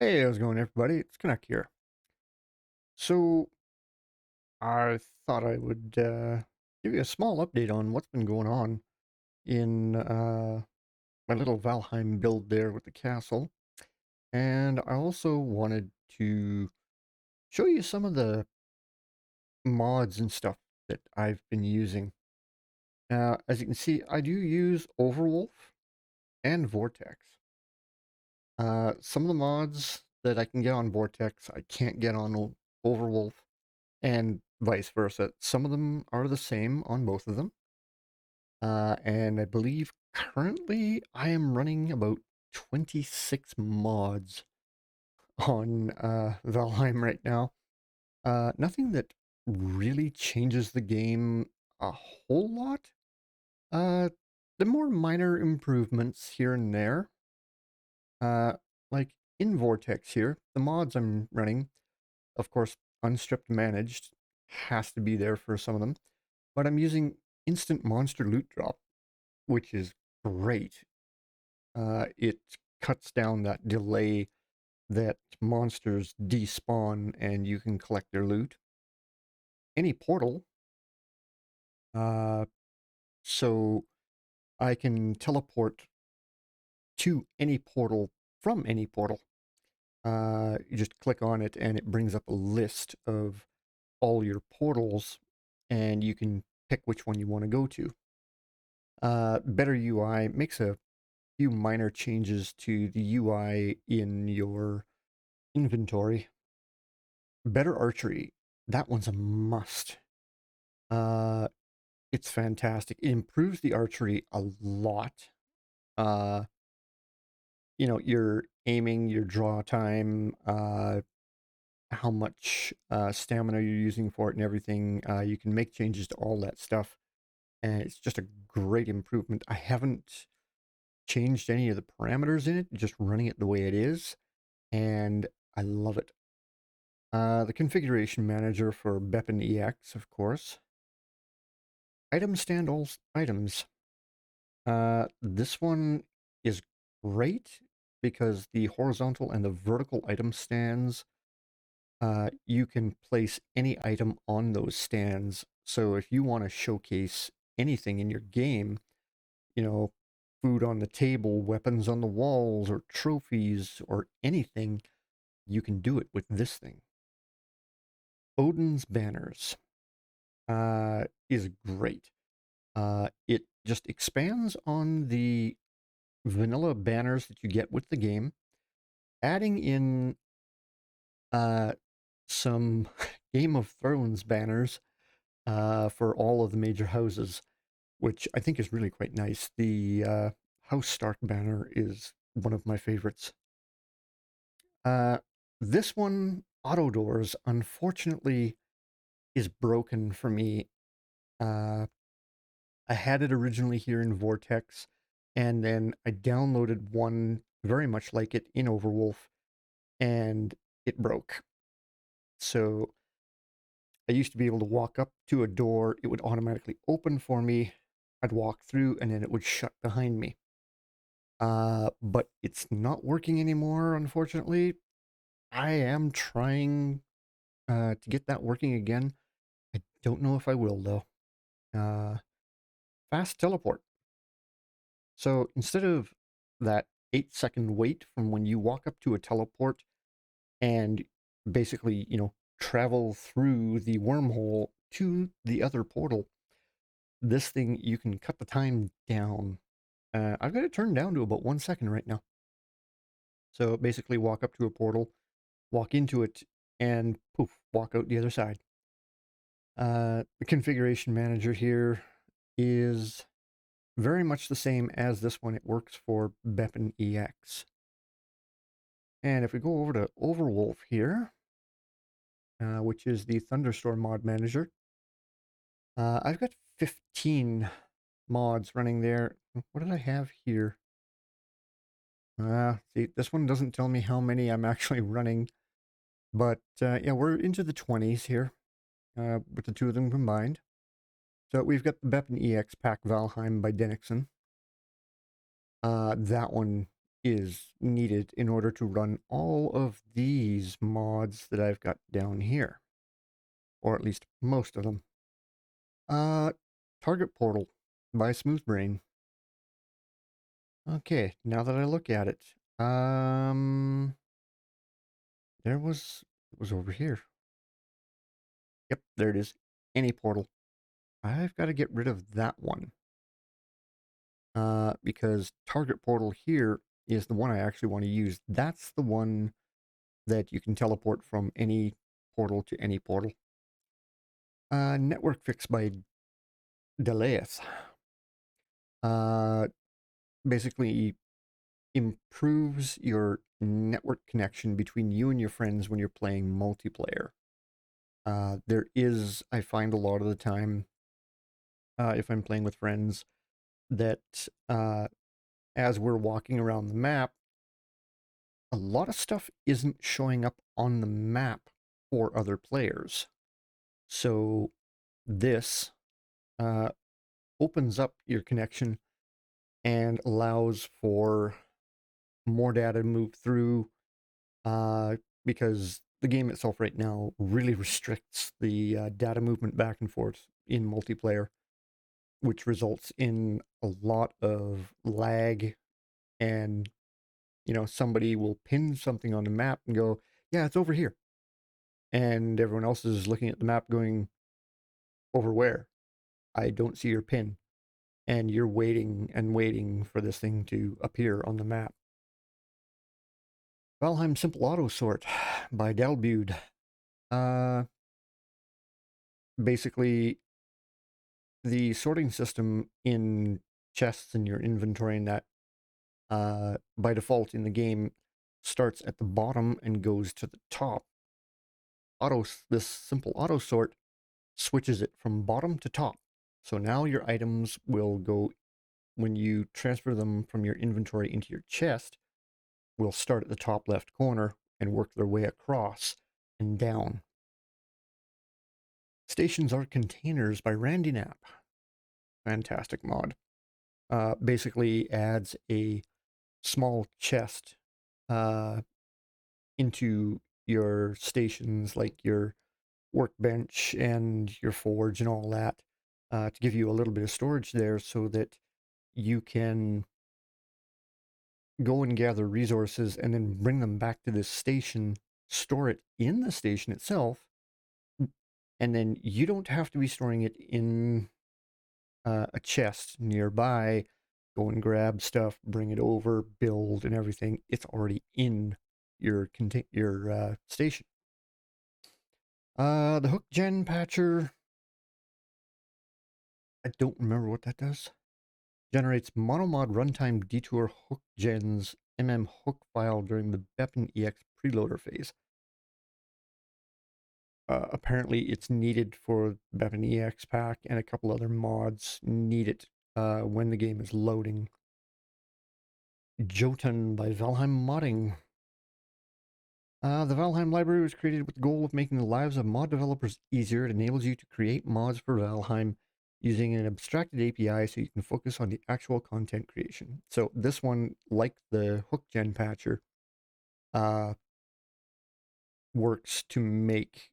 Hey, how's it going, everybody? It's Canuck here. So, I thought I would give you a small update on what's been going on in my little Valheim build there with the castle. And I also wanted to show you some of the mods and stuff that I've been using. As you can see, I do use Overwolf and Vortex. Some of the mods that I can get on Vortex, I can't get on Overwolf, and vice versa. Some of them are the same on both of them. And I believe currently I am running about 26 mods on Valheim right now. Nothing that really changes the game a whole lot. Uh, the more minor improvements here and there. Uh, like in Vortex here, the mods I'm running, of course, unstripped managed has to be there for some of them. But I'm using instant monster loot drop, which is great. It cuts down that delay that monsters despawn and you can collect their loot. Any portal, uh, so I can teleport to any portal from any portal. You just click on it and it brings up a list of all your portals and you can pick which one you want to go to. Better UI makes a few minor changes to the UI in your inventory. Better archery, that one's a must. Uh, it's fantastic. It improves the archery a lot. Uh, your aiming, your draw time, how much stamina you're using for it and everything. You can make changes to all that stuff. And it's just a great improvement. I haven't changed any of the parameters in it, just running it the way it is. And I love it. The configuration manager for Beppin EX, of course. Item stand all items. This one is great because the horizontal and the vertical item stands, you can place any item on those stands. So if you want to showcase anything in your game, you know, food on the table, weapons on the walls, or trophies, or anything, you can do it with this thing. Odin's Banners is great. It just expands on the vanilla banners that you get with the game, adding in uh, some Game of Thrones banners for all of the major houses, which I think is really quite nice. The House Stark banner is one of my favorites. Uh, this one, Auto Doors, unfortunately, is broken for me. Uh, I had it originally here in Vortex, and then I downloaded one very much like it in Overwolf, and it broke. So I used to be able to walk up to a door, it would automatically open for me. I'd walk through, and then it would shut behind me. But it's not working anymore, unfortunately. I am trying to get that working again. I don't know if I will, though. Uh, Fast teleport. So instead of that 8-second wait from when you walk up to a teleport and basically, travel through the wormhole to the other portal, this thing, you can cut the time down. I've got it turned down to about 1 second right now. So basically, walk up to a portal, walk into it, and poof, walk out the other side. The configuration manager here is very much the same as this one. It works for Beppin EX. And if we go over to Overwolf here, which is the Thunderstorm mod manager, I've got 15 mods running there. What did I have here? See, this one doesn't tell me how many I'm actually running, but yeah, we're into the 20s here with the two of them combined. So we've got the Beppin EX Pack Valheim by Denixon. That one is needed in order to run all of these mods that I've got down here, or at least most of them. Uh, Target Portal by Smoothbrain. Okay, now that I look at it, there was it was over here. Yep, there it is. Any portal. I've got to get rid of that one. Because target portal here is the one I actually want to use. That's the one that you can teleport from any portal to any portal. Network fix by Delaeth. Uh, Basically improves your network connection between you and your friends when you're playing multiplayer. There is, I find a lot of the time, if I'm playing with friends, that as we're walking around the map, a lot of stuff isn't showing up on the map for other players. So this uh, opens up your connection and allows for more data to move through because the game itself right now really restricts the data movement back and forth in multiplayer, which results in a lot of lag. And somebody will pin something on the map and go, yeah, it's over here, and everyone else is looking at the map going, over where? I don't see your pin. And you're waiting and waiting for this thing to appear on the map. Valheim Simple Auto Sort by Dalbud. Uh, Basically, the sorting system in chests in your inventory and that, by default in the game, starts at the bottom and goes to the top. This simple auto sort switches it from bottom to top. So now your items will go, when you transfer them from your inventory into your chest, will start at the top left corner and work their way across and down. Stations are containers by Randy Knapp. Fantastic mod. Basically adds a small chest uh, into your stations, like your workbench and your forge and all that, to give you a little bit of storage there so that you can go and gather resources and then bring them back to this station, store it in the station itself, and then you don't have to be storing it in a chest nearby. Go and grab stuff, bring it over, build, and everything. It's already in your station. The hook gen patcher. I don't remember what that does. Generates monomod runtime detour hook gens hook file during the Beppin EX preloader phase. Apparently, it's needed for Beppin EX pack, and a couple other mods need it when the game is loading. Jotun by Valheim Modding. The Valheim library was created with the goal of making the lives of mod developers easier. It enables you to create mods for Valheim using an abstracted API so you can focus on the actual content creation. So this one, like the hook gen patcher, works to make,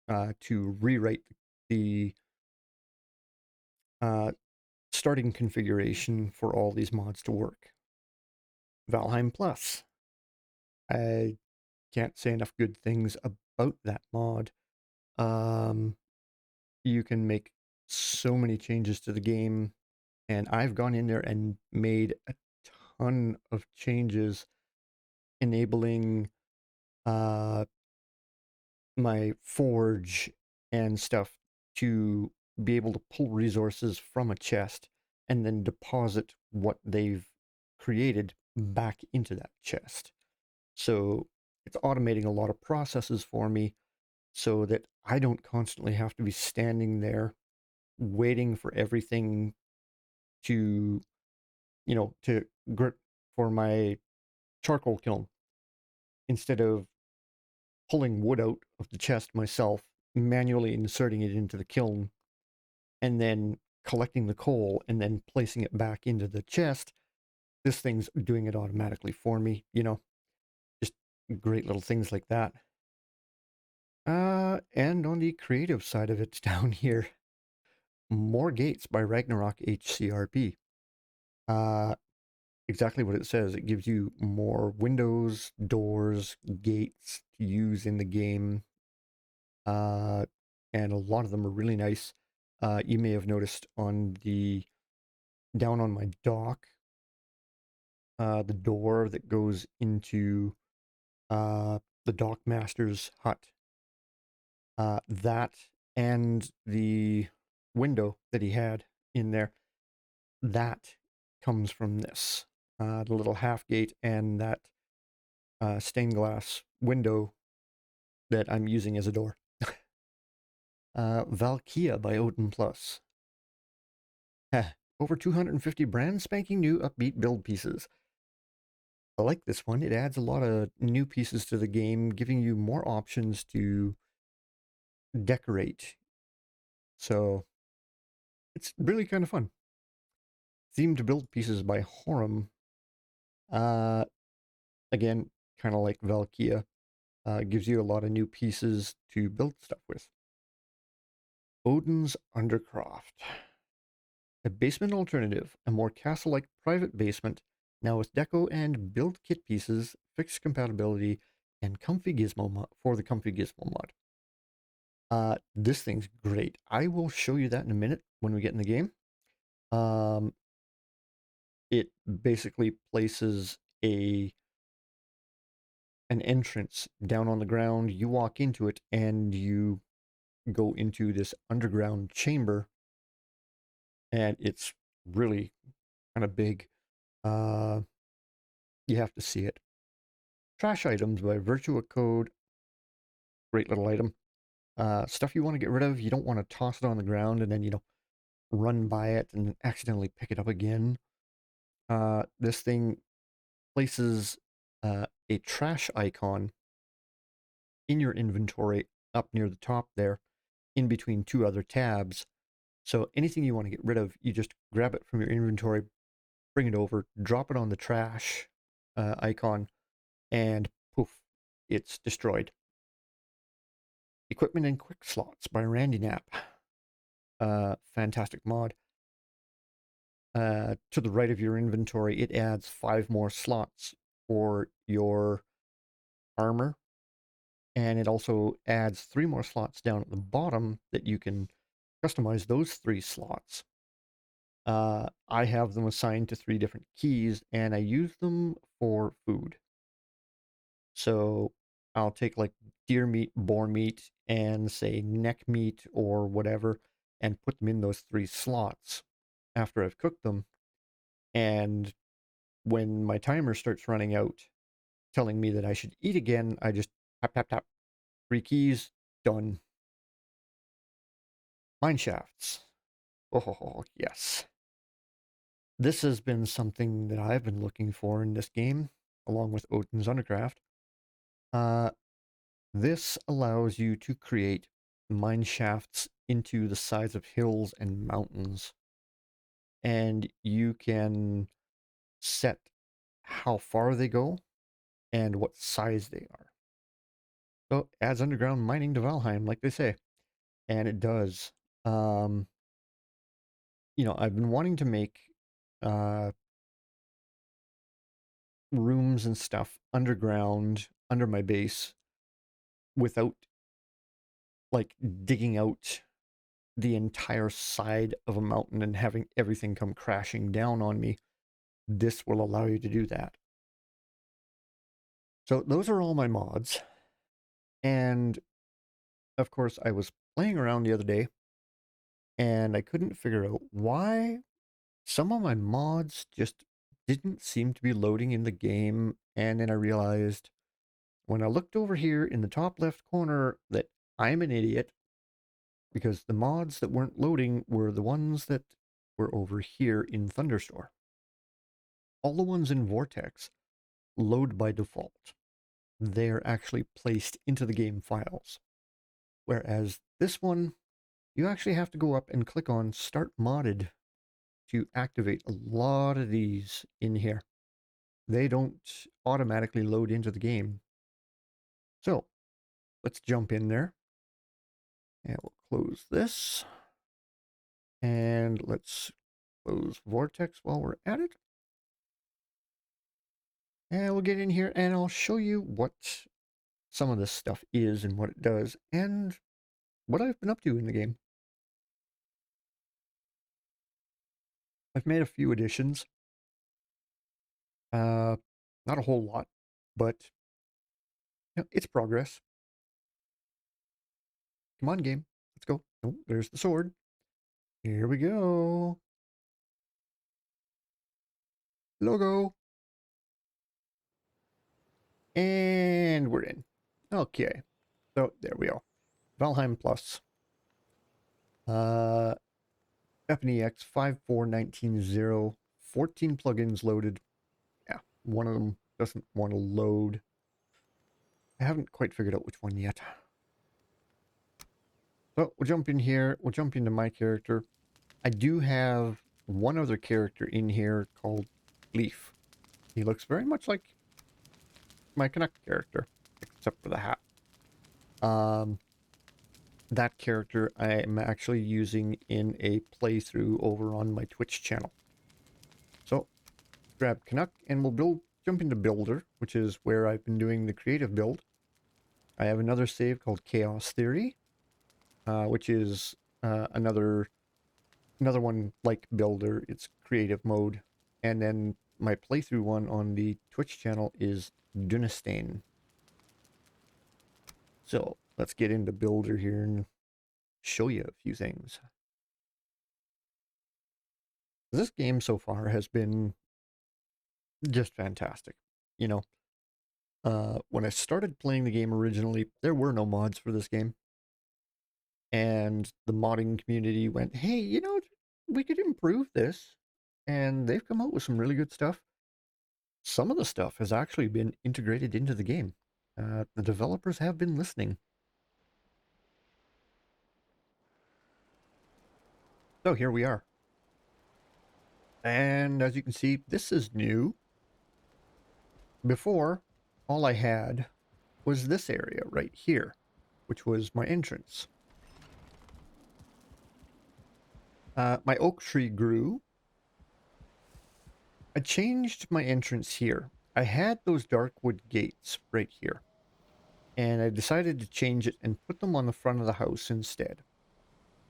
to rewrite the starting configuration for all these mods to work. Valheim Plus. I can't say enough good things about that mod. You can make so many changes to the game, and I've gone in there and made a ton of changes, enabling uh, my forge and stuff to be able to pull resources from a chest and then deposit what they've created back into that chest. So it's automating a lot of processes for me so that I don't constantly have to be standing there waiting for everything to, to grit for my charcoal kiln, instead of pulling wood out of the chest myself, manually inserting it into the kiln, and then collecting the coal and then placing it back into the chest. this thing's doing it automatically for me, just great little things like that. And on the creative side of it, down here, More Gates by Ragnarok HCRP. Uh, exactly what it says. It gives you more windows, doors, gates to use in the game. Uh, and a lot of them are really nice. You may have noticed on the down on my dock, the door that goes into the dock master's hut. That and the window that he had in there, that comes from this. The little half gate and that stained glass window that I'm using as a door. Valkia by Odin Plus. Over 250 brand spanking new upbeat build pieces. I like this one. It adds a lot of new pieces to the game, giving you more options to decorate. So it's really kind of fun. Themed build pieces by Horum. Uh, Again, kind of like Valkia, gives you a lot of new pieces to build stuff with. Odin's Undercroft. A basement alternative, a more castle-like private basement, now with deco and build kit pieces, fixed compatibility, and comfy gizmo for the comfy gizmo mod. This thing's great. I will show you that in a minute when we get in the game. Um, it basically places an entrance down on the ground. You walk into it and you go into this underground chamber, and it's really kind of big. Uh, you have to see it. Trash items by Virtua Code. Great little item. Stuff you want to get rid of. You don't want to toss it on the ground and then, run by it and accidentally pick it up again. This thing places a trash icon in your inventory up near the top there, in between two other tabs. So anything you want to get rid of, you just grab it from your inventory, bring it over, drop it on the trash icon, and poof, it's destroyed. Equipment and Quick Slots by Randy Knapp. Fantastic mod. To the right of your inventory, it adds 5 more slots for your armor, and it also adds 3 more slots down at the bottom that you can customize those 3 slots. I have them assigned to 3 different keys, and I use them for food. So I'll take like deer meat, boar meat, and say neck meat or whatever, and put them in those 3 slots after I've cooked them. And when my timer starts running out, telling me that I should eat again, I just tap, tap, tap. 3 keys, done. Mine shafts. Oh, yes. This has been something that I've been looking for in this game, along with Odin's Undercraft. This allows you to create mine shafts into the sides of hills and mountains, and you can set how far they go and what size they are. So it adds underground mining to Valheim, like they say, and it does. Um, I've been wanting to make uh, rooms and stuff underground under my base without like digging out the entire side of a mountain and having everything come crashing down on me. This will allow you to do that. So those are all my mods. And of course, I was playing around the other day and I couldn't figure out why some of my mods just didn't seem to be loading in the game. And then I realized when I looked over here in the top left corner that I'm an idiot, because the mods that weren't loading were the ones that were over here in Thunderstore. All the ones in Vortex load by default. They're actually placed into the game files. Whereas this one, you actually have to go up and click on Start Modded to activate a lot of these in here. they don't automatically load into the game. So let's jump in there and we'll close this. And let's close Vortex while we're at it. And we'll get in here and I'll show you what some of this stuff is and what it does and what I've been up to in the game. I've made a few additions. Not a whole lot, but it's progress. Come on, game. Let's go. Oh, there's the sword. Here we go. Logo. And we're in. Okay. So there we go. Valheim Plus. Uh, FNEX 54190. 14 plugins loaded. Yeah, one of them doesn't want to load. I haven't quite figured out which one yet. So we'll jump in here. We'll jump into my character. I do have one other character in here called Leaf. He looks very much like my Connect character, except for the hat. That character I am actually using in a playthrough over on my Twitch channel. So grab Canuck and we'll jump into Builder, which is where I've been doing the creative build. I have another save called Chaos Theory, which is another one like Builder. It's creative mode. And then my playthrough one on the Twitch channel is Dunestain. So let's get into Builder here and show you a few things. This game so far has been just fantastic. You know, when I started playing the game originally, there were no mods for this game. And the modding community went, hey, you know, we could improve this. And they've come out with some really good stuff. Some of the stuff has actually been integrated into the game. The developers have been listening. So here we are. And as you can see, this is new. Before, all I had was this area right here, which was my entrance. My oak tree grew. I changed my entrance here. I had those dark wood gates right here. And I decided to change it and put them on the front of the house instead.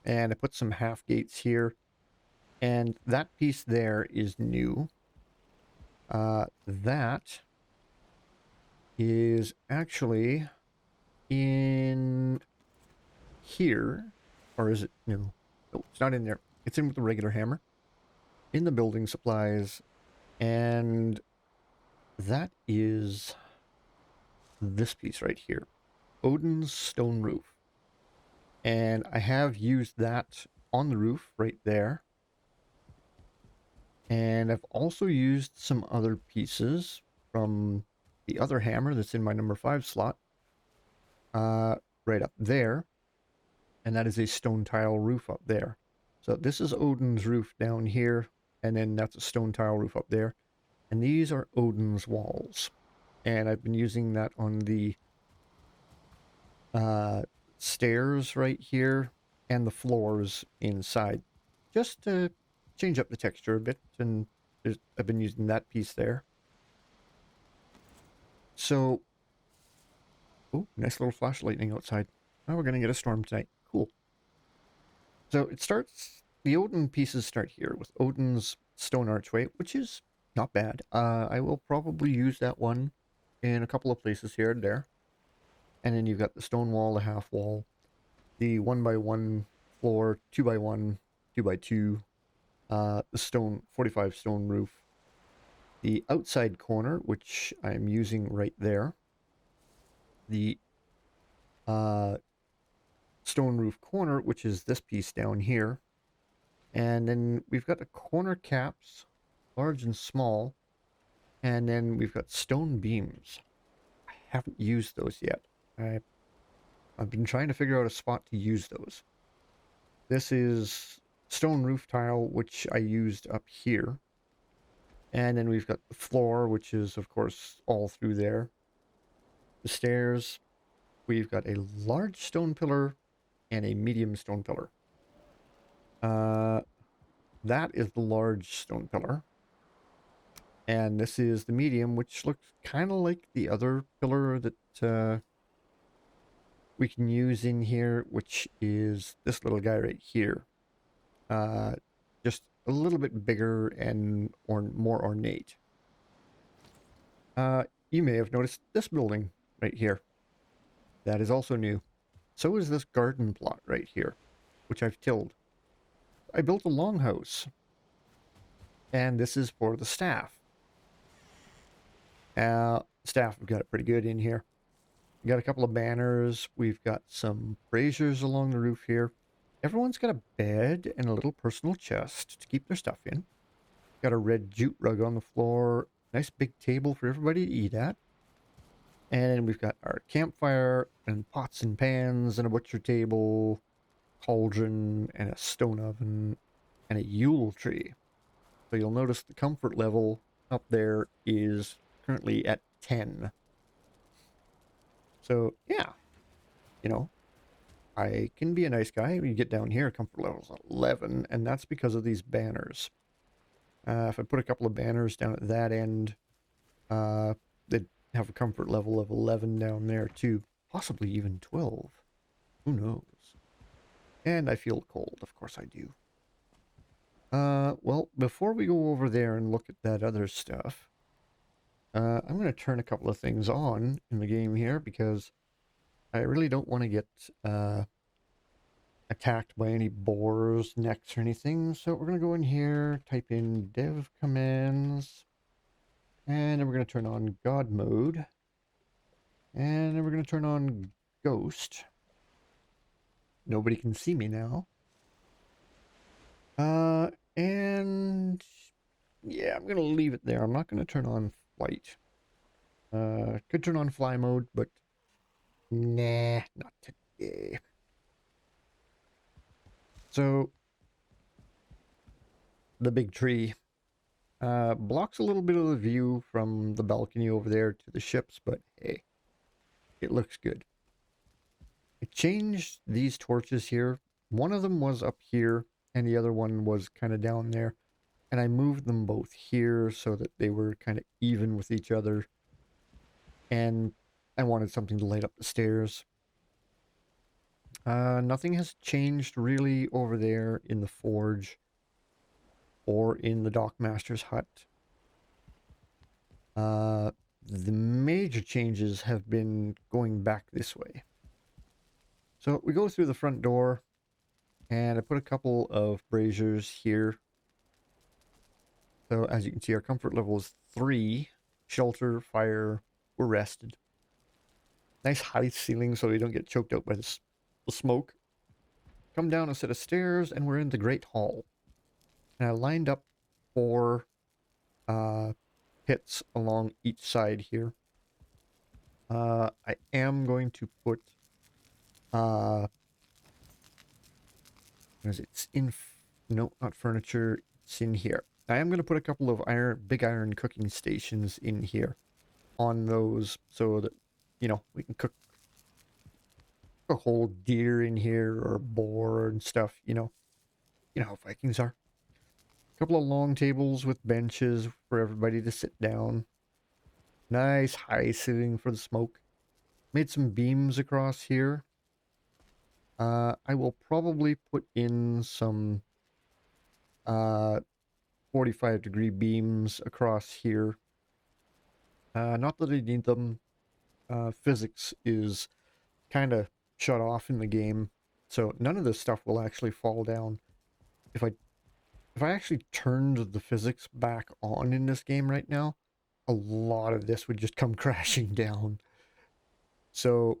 And I put some half gates here. And that piece there is new. That is actually in here. Or is it? No. No, it's not in there. It's in with the regular hammer. In the building supplies. And that is this piece right here. Odin's stone roof. And I have used that on the roof right there. And I've also used some other pieces from the other hammer that's in my number 5 slot. Right up there. And that is a stone tile roof up there. So this is Odin's roof down here. And then that's a stone tile roof up there. And these are Odin's walls. And I've been using that on the stairs right here and the floors inside, just to change up the texture a bit. And I've been using that piece there. So, oh, nice little flash lightning outside. Oh, we're gonna get a storm tonight. Cool. So it starts, the Odin pieces start here with Odin's stone archway, which is not bad. I will probably use that one in a couple of places here and there. And then you've got the stone wall, the half wall, the 1x1 floor, 2x1, 2x2, the stone 45 stone roof, the outside corner, which I'm using right there, the stone roof corner, which is this piece down here, and then we've got the corner caps, large and small, and then we've got stone beams. I haven't used those yet. I've been trying to figure out a spot to use those. This is stone roof tile, which I used up here. And then we've got the floor, which is, of course, all through there. The stairs, we've got a large stone pillar and a medium stone pillar. Uh, that is the large stone pillar. And this is the medium, which looks kind of like the other pillar that we can use in here, which is this little guy right here. Uh, just a little bit bigger and more ornate. You may have noticed this building right here. That is also new. So is this garden plot right here, which I've tilled. I built a longhouse, and this is for the staff. Staff have got it pretty good in here. We got a couple of banners. We've got some braziers along the roof here. Everyone's got a bed and a little personal chest to keep their stuff in. Got a red jute rug on the floor. Nice big table for everybody to eat at. And we've got our campfire and pots and pans and a butcher table, cauldron, and a stone oven, and a Yule tree. So you'll notice the comfort level up there is currently at 10. So yeah, you know, I can be a nice guy. When you get down here, comfort level's 11, and that's because of these banners. If I put a couple of banners down at that end, they'd have a comfort level of 11 down there too, possibly even 12. Who knows? And I feel cold, of course I do. Well, before we go over there and look at that other stuff, I'm going to turn a couple of things on in the game here because I really don't want to get attacked by any boars, necks, or anything. So we're going to go in here, type in dev commands, and then we're going to turn on God mode, and then we're going to turn on ghost. Nobody can see me now. And yeah, I'm going to leave it there. I'm not going to turn on flight. Could turn on fly mode, but nah, not today. So the big tree blocks a little bit of the view from the balcony over there to the ships, but hey, it looks good. I changed these torches here. One of them was up here, and the other one was kind of down there. And I moved them both here so that they were kind of even with each other. And I wanted something to light up the stairs. Nothing has changed really over there in the forge or in the dockmaster's hut. The major changes have been going back this way. So we go through the front door, and I put a couple of braziers here. So as you can see, our comfort level is 3. Shelter, fire, we're rested. Nice high ceiling so we don't get choked out by the smoke. Come down a set of stairs, and we're in the Great Hall. And I lined up 4 pits along each side here. I am going to put what is it? It's in no, not furniture. It's in here. I am going to put a couple of big iron cooking stations in here on those so that we can cook a whole deer in here or a boar and stuff. You know how Vikings are. A couple of long tables with benches for everybody to sit down. Nice high ceiling for the smoke. Made some beams across here. I will probably put in some 45-degree beams across here. Not that I need them. Physics is kind of shut off in the game, so none of this stuff will actually fall down. If I actually turned the physics back on in this game right now, a lot of this would just come crashing down. So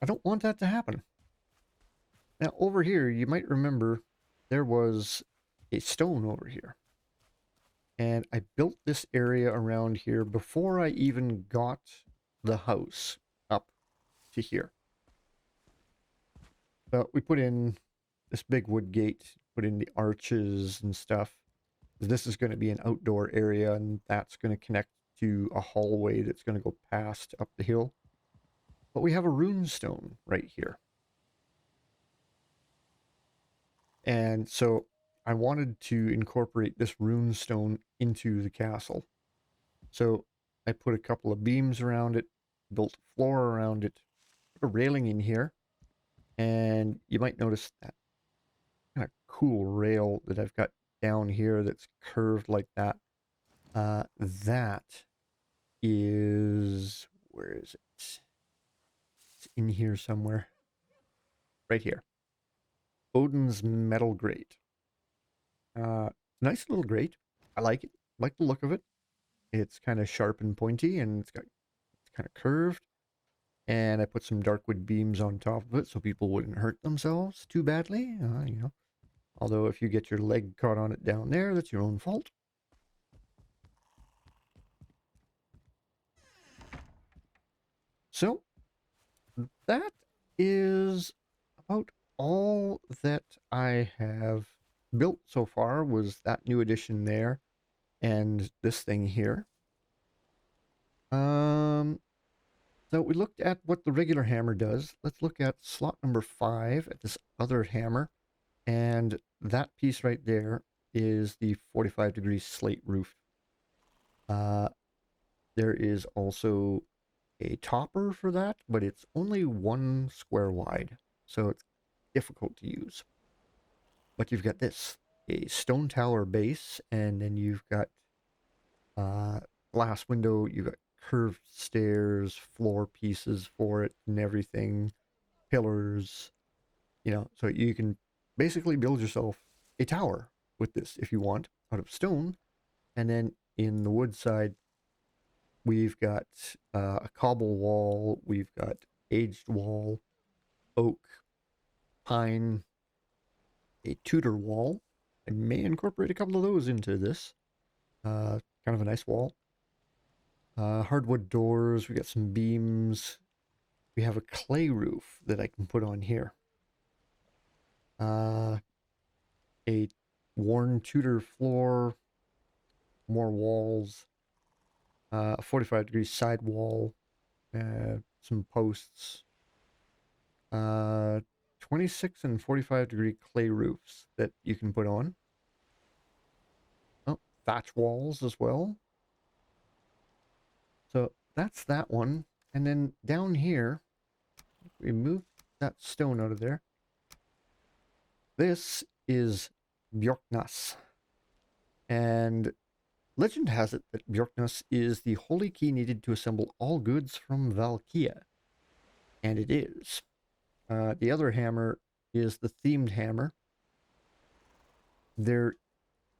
I don't want that to happen. Now over here, you might remember there was a stone over here. And I built this area around here before I even got the house up to here. So we put in this big wood gate, put in the arches and stuff. This is going to be an outdoor area, and that's going to connect to a hallway that's going to go past up the hill. But we have a rune stone right here. And so I wanted to incorporate this rune stone into the castle. So I put a couple of beams around it, built a floor around it, put a railing in here, and you might notice that kind of cool rail that I've got down here that's curved like that. That is, where is it? It's in here somewhere. Right here. Odin's metal grate. Nice little grate. I like it. Like the look of it. It's kind of sharp and pointy, and it's kind of curved. And I put some darkwood beams on top of it so people wouldn't hurt themselves too badly. Although if you get your leg caught on it down there, that's your own fault. So that is about all that I have built so far. Was that new addition there and this thing here. Um, so we looked at what the regular hammer does. Let's look at slot number 5 at this other hammer. And that piece right there is the 45-degree slate roof. Uh, there is also a topper for that, but it's only 1 square wide, so it's difficult to use. But you've got this, a stone tower base, and then you've got uh, glass window, you've got curved stairs, floor pieces for it, and everything, pillars, so you can basically build yourself a tower with this if you want, out of stone. And then in the wood side, we've got a cobble wall, we've got aged wall, oak, pine, a Tudor wall. I may incorporate a couple of those into this. Kind of a nice wall. Hardwood doors, we got some beams. We have a clay roof that I can put on here. Uh, a worn Tudor floor, more walls, a 45-degree side wall, some posts, uh, 26 and 45-degree clay roofs that you can put on. Oh, thatch walls as well. So that's that one. And then down here, we move that stone out of there. This is Bjorknas. And legend has it that Bjorknas is the holy key needed to assemble all goods from Valkia. And it is. The other hammer is the themed hammer. There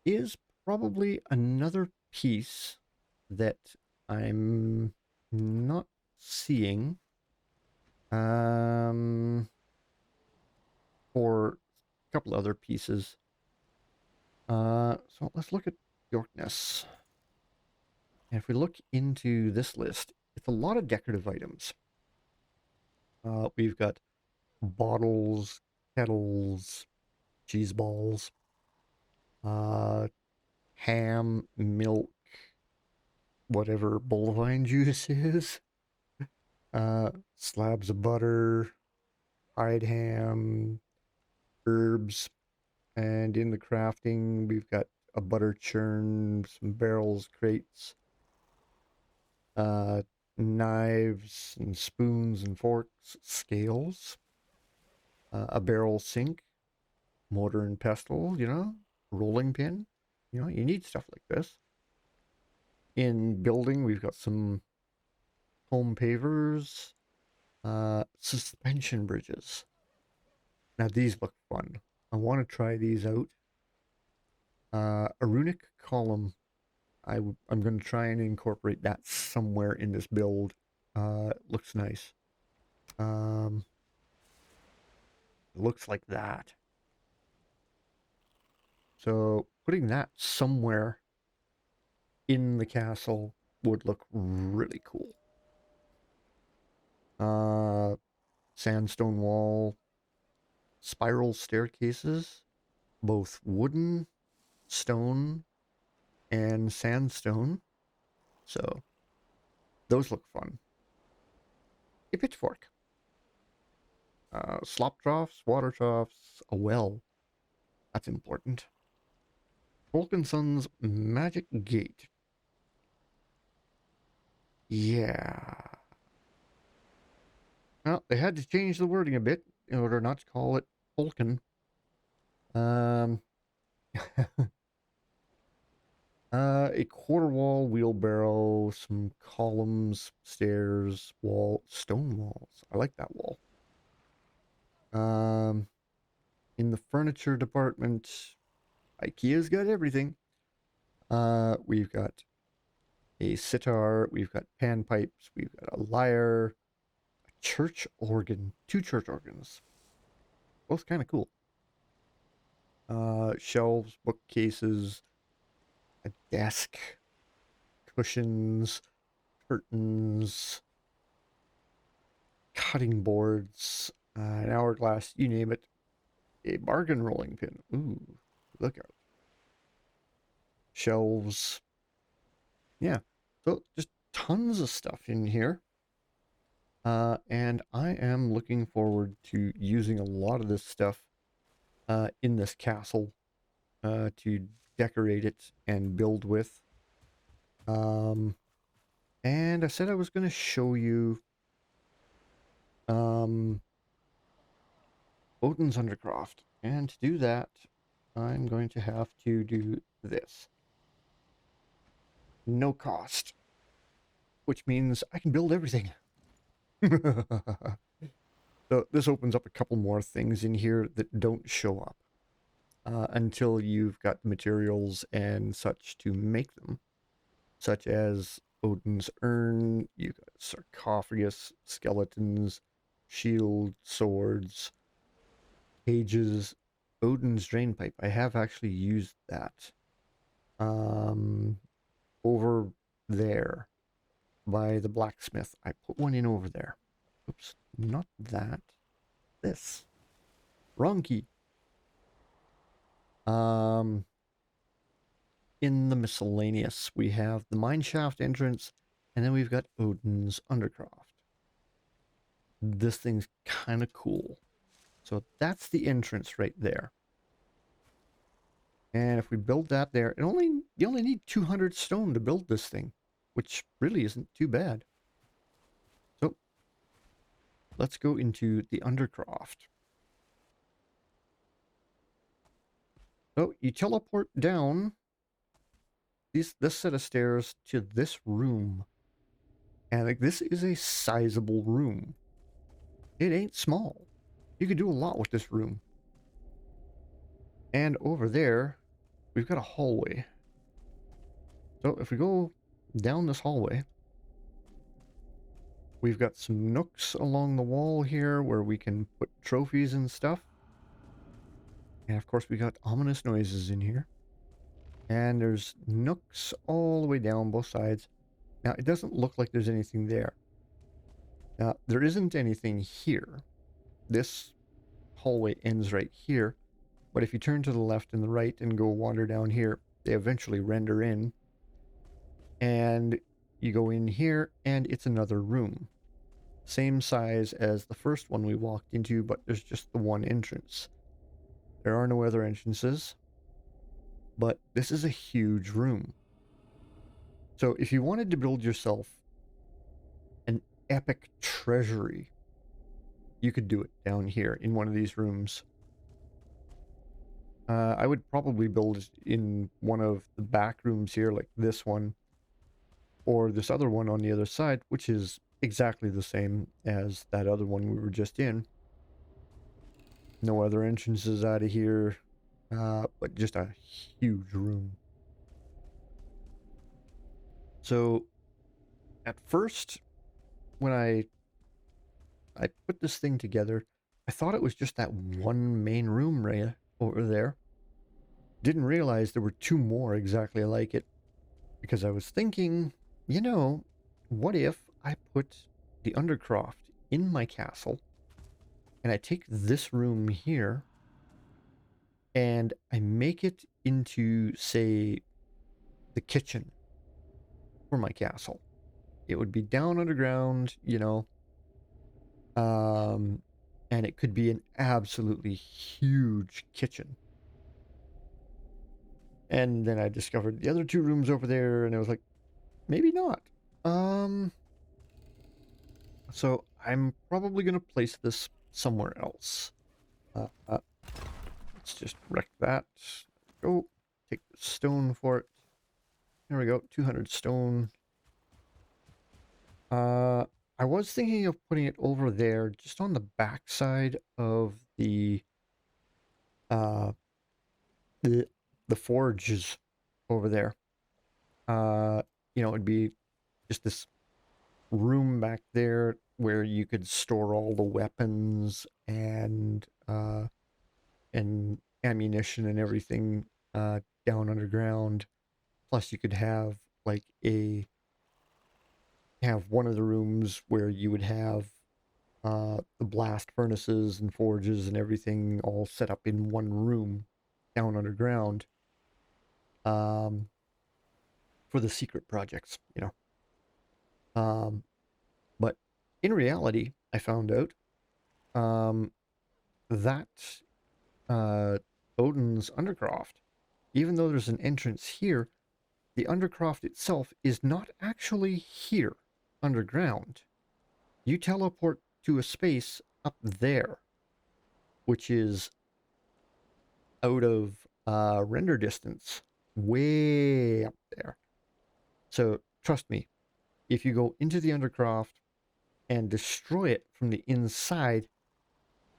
is probably another piece that I'm not seeing for a couple other pieces. So let's look at Bjorkness. And if we look into this list, it's a lot of decorative items. We've got bottles, kettles, cheese balls, uh, ham, milk, whatever bovine juice is, slabs of butter, fried ham, herbs, and in the crafting, we've got a butter churn, some barrels, crates, uh, knives and spoons and forks, scales, a barrel sink, mortar and pestle, rolling pin. You need stuff like this. In building, we've got some home pavers, suspension bridges. Now these look fun. I want to try these out. A runic column. I'm going to try and incorporate that somewhere in this build. It looks nice. It looks like that. So putting that somewhere in the castle would look really cool. Sandstone wall, spiral staircases, both wooden, stone, and sandstone. So those look fun. A pitchfork. Slop troughs, water troughs, a well. That's important. Volkinson's magic gate. Yeah. Well, they had to change the wording a bit in order not to call it Vulcan. Um, a quarter wall wheelbarrow, some columns, stairs, wall, stone walls. I like that wall. Um, in the furniture department, IKEA's got everything. We've got a sitar, we've got panpipes, we've got a lyre, a church organ, two church organs. Both kind of cool. Shelves, bookcases, a desk, cushions, curtains, cutting boards, an hourglass, you name it. A bargain rolling pin. Ooh, look out. Shelves. Yeah. So just tons of stuff in here. And I am looking forward to using a lot of this stuff in this castle to decorate it and build with. Um, and I said I was going to show you um, Odin's Undercroft. And to do that, I'm going to have to do this. No cost, which means I can build everything. So this opens up a couple more things in here that don't show up until you've got the materials and such to make them, such as Odin's urn, you've got sarcophagus, skeletons, shield, swords, cages, Odin's drain pipe. I have actually used that um, over there by the blacksmith. I put one in over there. Oops, not that. This. Wrong key. Um, in the miscellaneous, we have the mineshaft entrance, and then we've got Odin's Undercroft. This thing's kind of cool. So that's the entrance right there. And if we build that there, you only need 200 stone to build this thing, which really isn't too bad. So let's go into the Undercroft. So you teleport down this set of stairs to this room. And like this is a sizable room. It ain't small. You could do a lot with this room. And over there, we've got a hallway. So if we go down this hallway, we've got some nooks along the wall here where we can put trophies and stuff. And of course, we got ominous noises in here. And there's nooks all the way down both sides. Now, it doesn't look like there's anything there. Now, there isn't anything here. This hallway ends right here. But if you turn to the left and the right and go wander down here, they eventually render in. And you go in here, and it's another room. Same size as the first one we walked into, but there's just the one entrance. There are no other entrances, but this is a huge room. So if you wanted to build yourself an epic treasury, you could do it down here in one of these rooms. I would probably build it in one of the back rooms here, like this one, or this other one on the other side, which is exactly the same as that other one we were just in. No other entrances out of here, but just a huge room. So at first, when I put this thing together, I thought it was just that one main room right over there. Didn't realize there were two more exactly like it, because I was thinking, you know, what if I put the Undercroft in my castle and I take this room here and I make it into, say, the kitchen for my castle. It would be down underground, um, and it could be an absolutely huge kitchen. And then I discovered the other two rooms over there, and I was like, maybe not. Um, so I'm probably gonna place this somewhere else. Let's just wreck that. Go take the stone for it. There we go, 200 stone. Uh, I was thinking of putting it over there, just on the back side of uh the the forges over there. Uh, it'd be just this room back there where you could store all the weapons and ammunition and everything down underground. Plus, you could like a have one of the rooms where you would have the blast furnaces and forges and everything all set up in one room down underground um, for the secret projects. Um, but in reality, I found out um, that uh, Odin's Undercroft, even though there's an entrance here, the Undercroft itself is not actually here underground. You teleport to a space up there, which is out of render distance, way up there. So trust me, if you go into the Undercroft and destroy it from the inside,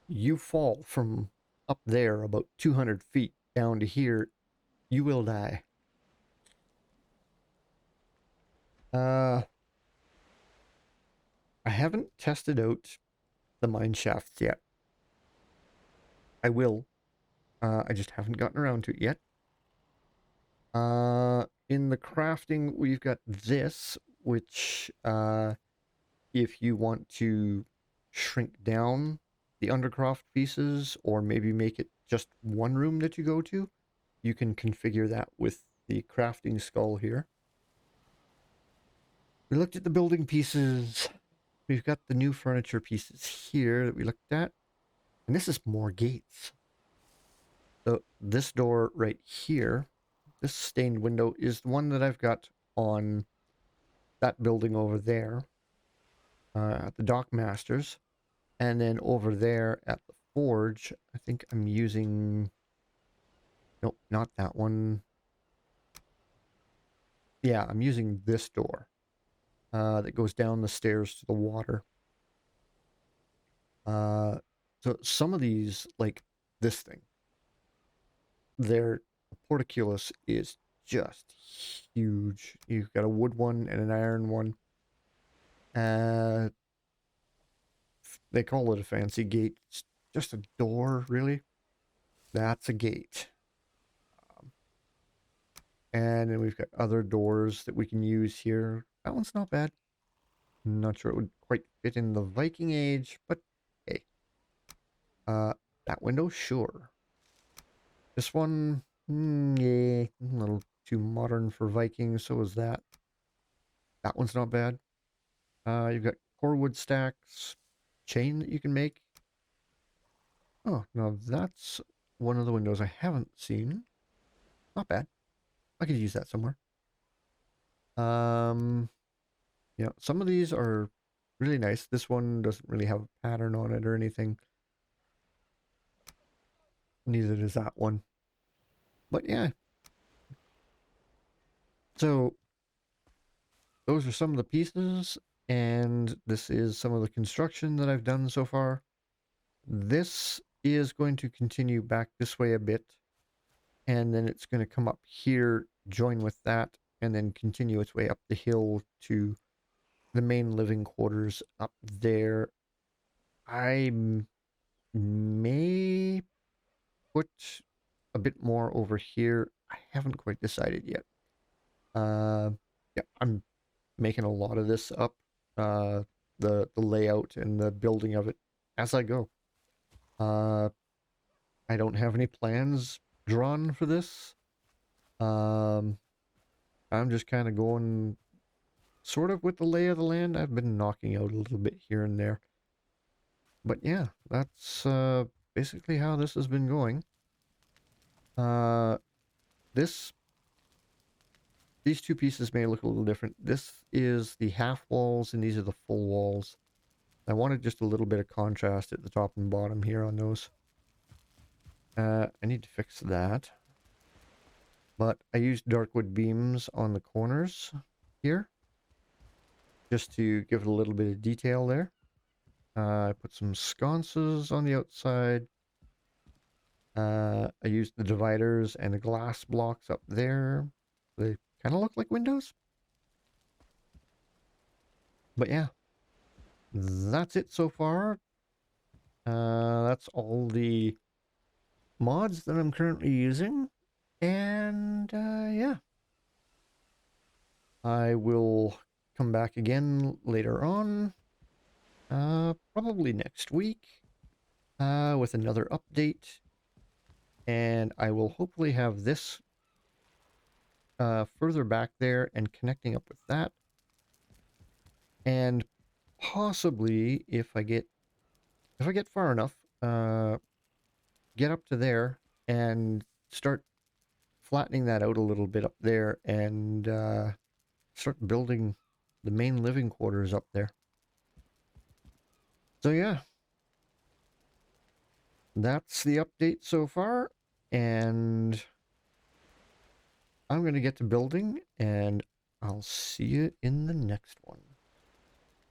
you fall from up there about 200 feet down to here, you will die. Uh, I haven't tested out the mine shafts yet. I will. I just haven't gotten around to it yet. In the crafting, we've got this, which, if you want to shrink down the undercroft pieces, or maybe make it just one room that you go to, you can configure that with the crafting skull here. We looked at the building pieces. We've got the new furniture pieces here that we looked at. And this is more gates. So this door right here, this stained window, is the one that I've got on that building over there at the Dockmasters. And then over there at the forge, I think I'm using... Nope, not that one. Yeah, I'm using this door that goes down the stairs to the water. So some of these, like this thing, their portcullis is just huge. You've got a wood one and an iron one. Uh, they call it a fancy gate. It's just a door, really. That's a gate. And then we've got other doors that we can use here. That one's not bad. I'm not sure it would quite fit in the Viking Age, but hey. Uh, that window, sure. This one, yeah, a little too modern for Vikings. So is that. That one's not bad. You've got core wood stacks, chain that you can make. Oh, now that's one of the windows I haven't seen. Not bad. I could use that somewhere. Um, yeah, some of these are really nice. This one doesn't really have a pattern on it or anything. Neither does that one. But yeah. So those are some of the pieces, and this is some of the construction that I've done so far. This is going to continue back this way a bit, and then it's going to come up here, join with that, and then continue its way up the hill to the main living quarters up there. I may put a bit more over here. I haven't quite decided yet. Yeah, I'm making a lot of this up, uh, the layout and the building of it as I go. Uh, I don't have any plans drawn for this. Um, I'm just kind of going sort of with the lay of the land. I've been knocking out a little bit here and there. But yeah, that's basically how this has been going. Uh, this These two pieces may look a little different. This is the half walls, and these are the full walls. I wanted just a little bit of contrast at the top and bottom here on those. I need to fix that. But I used darkwood beams on the corners here, just to give it a little bit of detail there. I put some sconces on the outside. I used the dividers and the glass blocks up there. They kind of look like windows. But yeah, that's it so far. That's all the mods that I'm currently using. And yeah, I will come back again later on, probably next week, with another update. And I will hopefully have this further back there and connecting up with that. And possibly, if I get far enough, get up to there and start flattening that out a little bit up there and start building the main living quarters up there. So yeah, that's the update so far, and I'm going to get to building, and I'll see you in the next one.